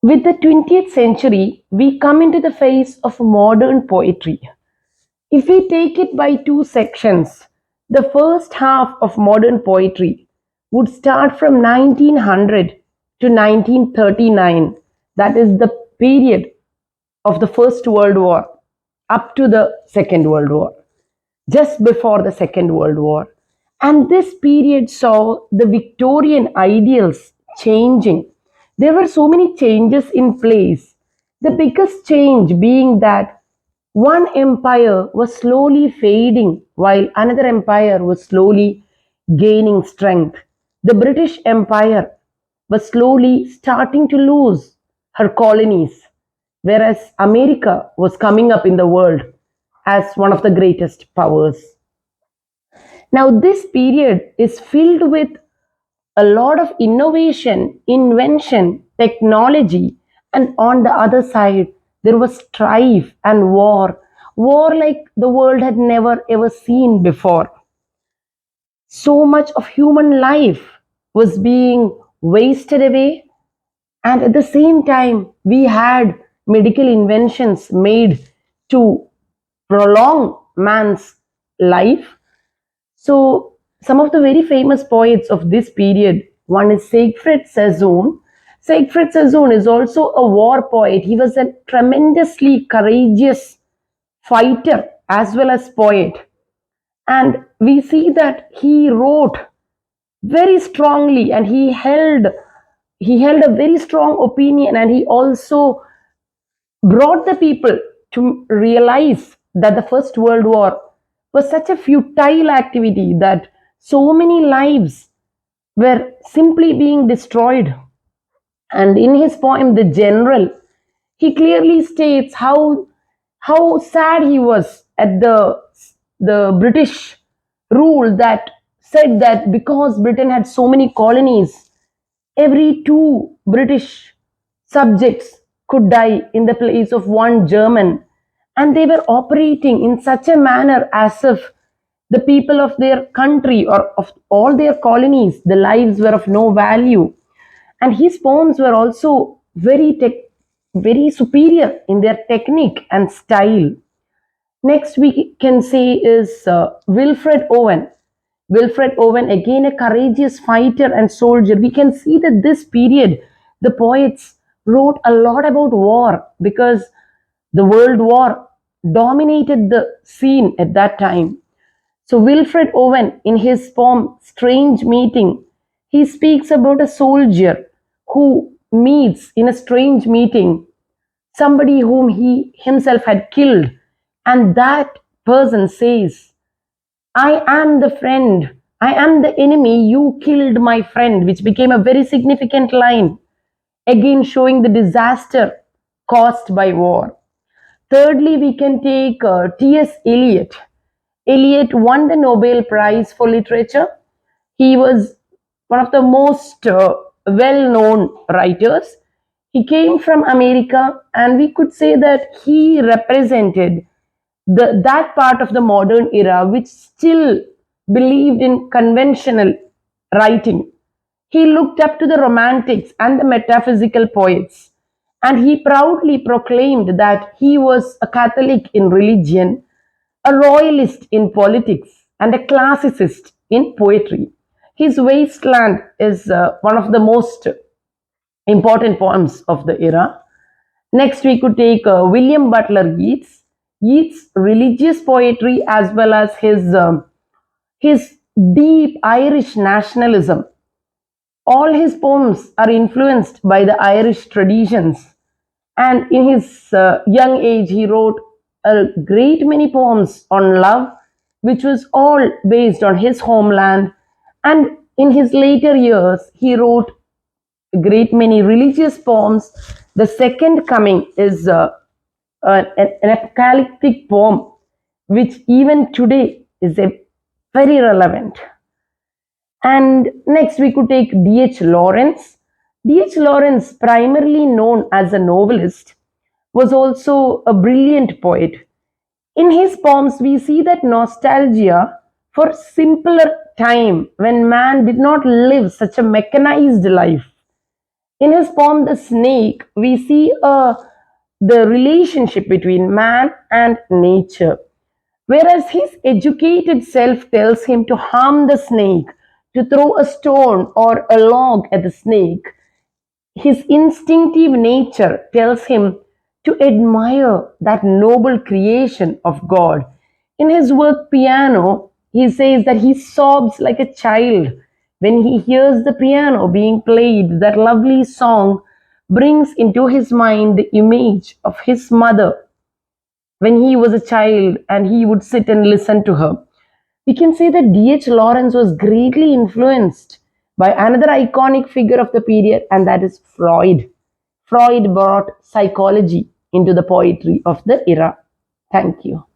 With the 20th century, we come into the phase of modern poetry. If we take it by two sections, the first half of modern poetry would start from 1900 to 1939. That is the period of the First World War up to the Second World War, just before the Second World War. And this period saw the Victorian ideals changing. There were so many changes in place. The biggest change being that one empire was slowly fading while another empire was slowly gaining strength. The British Empire was slowly starting to lose her colonies, whereas America was coming up in the world as one of the greatest powers. Now, this period is filled with a lot of innovation, invention, technology, and on the other side, there was strife and war. War like the world had never ever seen before. So much of human life was being wasted away, and at the same time, we had medical inventions made to prolong man's life. So, some of the very famous poets of this period, one is Siegfried Sassoon. Siegfried Sassoon is also a war poet. He was a tremendously courageous fighter as well as poet. And we see that he wrote very strongly and he held a very strong opinion, and he also brought the people to realize that the First World War was such a futile activity, that so many lives were simply being destroyed. And in his poem, The General, he clearly states how sad he was at the British rule that said that because Britain had so many colonies, every two British subjects could die in the place of one German. And they were operating in such a manner as if the people of their country or of all their colonies, the lives were of no value. And his poems were also very superior in their technique and style. Next, we can say is Wilfred Owen. Wilfred Owen, again a courageous fighter and soldier. We can see that this period, the poets wrote a lot about war because the World War dominated the scene at that time. So, Wilfred Owen, in his poem Strange Meeting, he speaks about a soldier who meets in a strange meeting somebody whom he himself had killed, and that person says, I am the friend, I am the enemy, you killed my friend, which became a very significant line, again showing the disaster caused by war. Thirdly, we can take T.S. Eliot. Eliot won the Nobel Prize for Literature. He was one of the most well known writers. He came from America, and we could say that he represented that part of the modern era which still believed in conventional writing. He looked up to the romantics and the metaphysical poets, and he proudly proclaimed that he was a Catholic in religion, a royalist in politics, and a classicist in poetry. His Wasteland is one of the most important poems of the era. Next, we could take William Butler Yeats. Yeats' religious poetry as well as his deep Irish nationalism. All his poems are influenced by the Irish traditions. And in his young age, he wrote a great many poems on love, which was all based on his homeland. And in his later years, he wrote a great many religious poems. The Second Coming is an apocalyptic poem, which even today is a very relevant. And next, we could take D.H. Lawrence. D.H. Lawrence, primarily known as a novelist, was also a brilliant poet. In his poems, we see that nostalgia for simpler time when man did not live such a mechanized life. In his poem The Snake, we see the relationship between man and nature. Whereas his educated self tells him to harm the snake, to throw a stone or a log at the snake, his instinctive nature tells him to admire that noble creation of God. In his work Piano, he says that he sobs like a child when he hears the piano being played. That lovely song brings into his mind the image of his mother when he was a child and he would sit and listen to her. We can say that D.H. Lawrence was greatly influenced by another iconic figure of the period, and that is Freud. Freud brought psychology into the poetry of the era. Thank you.